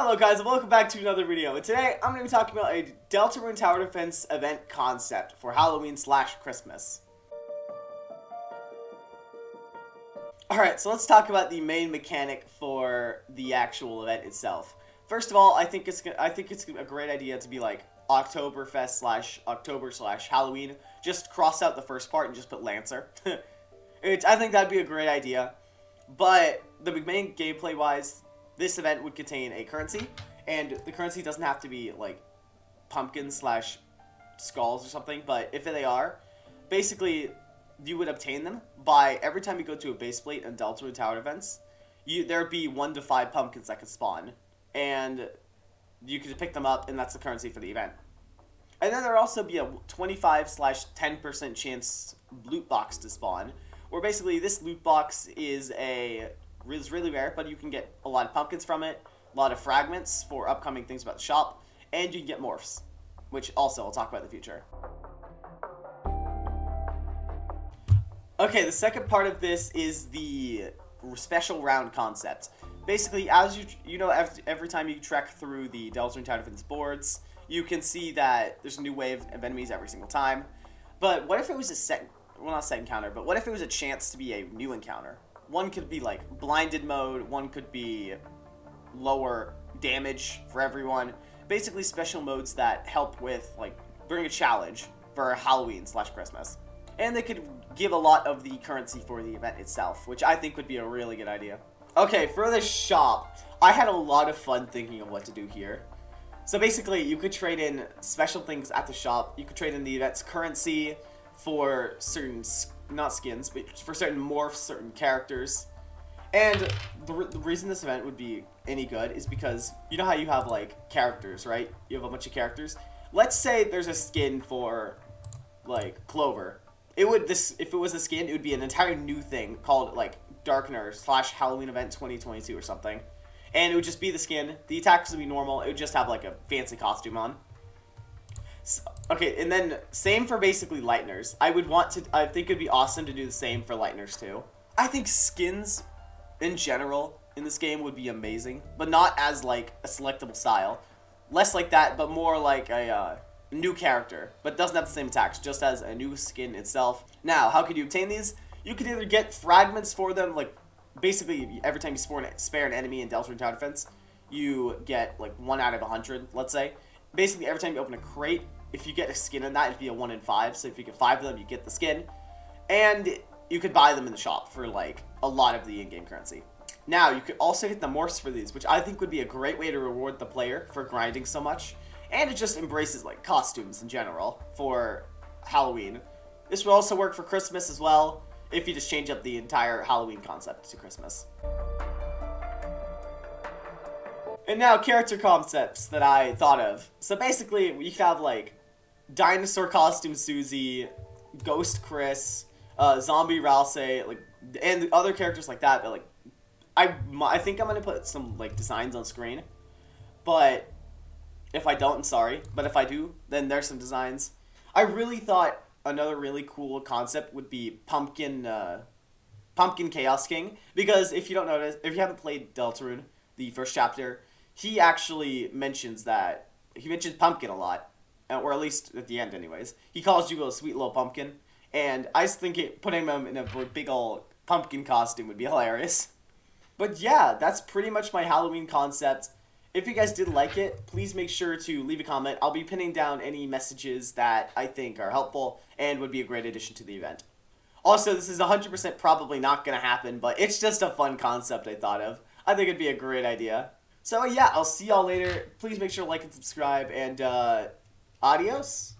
Hello guys and welcome back to another video, and today I'm going to be talking about a Deltarune Tower Defense event concept for Halloween/Christmas. Alright, so let's talk about the main mechanic for the actual event itself. First of all, I think it's a great idea to be like Oktoberfest/October/Halloween. Just cross out the first part and just put Lancer. I think that'd be a great idea. But the main gameplay wise, this event would contain a currency, and the currency doesn't have to be like pumpkins/skulls or something, but if they are, basically you would obtain them by every time you go to a base plate in Deltarune Tower Defense, there'd be 1 to 5 pumpkins that could spawn, and you could pick them up, and that's the currency for the event. And then there'd also be a 25/10% chance loot box to spawn, where basically this loot box is really rare, but you can get a lot of pumpkins from it, a lot of fragments for upcoming things about the shop, and you can get morphs, which also I'll talk about in the future. Okay, the second part of this is the special round concept. Basically, as every time you trek through the Deltarune Tower Defense boards, you can see that there's a new wave of enemies every single time. But what if it was not a set encounter, but what if it was a chance to be a new encounter? One could be like blinded mode, one could be lower damage for everyone. Basically special modes that help with like bring a challenge for Halloween/Christmas. And they could give a lot of the currency for the event itself, which I think would be a really good idea. Okay, for the shop, I had a lot of fun thinking of what to do here. So basically, you could trade in special things at the shop. You could trade in the event's currency for certain, not skins, but for certain morphs, certain characters. And the reason this event would be any good is because you know how you have like characters, right? You have a bunch of characters. Let's say there's a skin for like Clover. If it was a skin, it would be an entire new thing called like Darkener/Halloween Event 2022 or something. And it would just be the skin. The attacks would be normal. It would just have like a fancy costume on. Okay, and then same for basically Lighteners. I think it'd be awesome to do the same for Lighteners too. I think skins in general in this game would be amazing, but not as like a selectable style. Less like that, but more like a new character, but doesn't have the same attacks, just as a new skin itself. Now, how could you obtain these? You could either get fragments for them, like basically every time you spare an enemy in Deltarune Tower Defense, you get like 1 out of 100, let's say. Basically, every time you open a crate, if you get a skin in that, it'd be a 1 in 5. So if you get 5 of them, you get the skin. And you could buy them in the shop for like a lot of the in-game currency. Now, you could also get the morphs for these, which I think would be a great way to reward the player for grinding so much. And it just embraces like costumes in general for Halloween. This would also work for Christmas as well, if you just change up the entire Halloween concept to Christmas. And now, character concepts that I thought of. So basically, we could have like Dinosaur Costume Susie, Ghost Chris, Zombie Ralsei, like, and other characters like that. But like, I think I'm gonna put some like designs on screen. But if I don't, I'm sorry. But if I do, then there's some designs. I really thought another really cool concept would be Pumpkin Chaos King, because if you don't notice, if you haven't played Deltarune, the first chapter, he actually mentions pumpkin a lot, or at least at the end anyways. He calls you a sweet little pumpkin, and I just think putting him in a big old pumpkin costume would be hilarious. But yeah, that's pretty much my Halloween concept. If you guys did like it, please make sure to leave a comment. I'll be pinning down any messages that I think are helpful and would be a great addition to the event. Also, this is 100% probably not going to happen, but it's just a fun concept I thought of. I think it'd be a great idea. So yeah, I'll see y'all later. Please make sure to like and subscribe, and adios.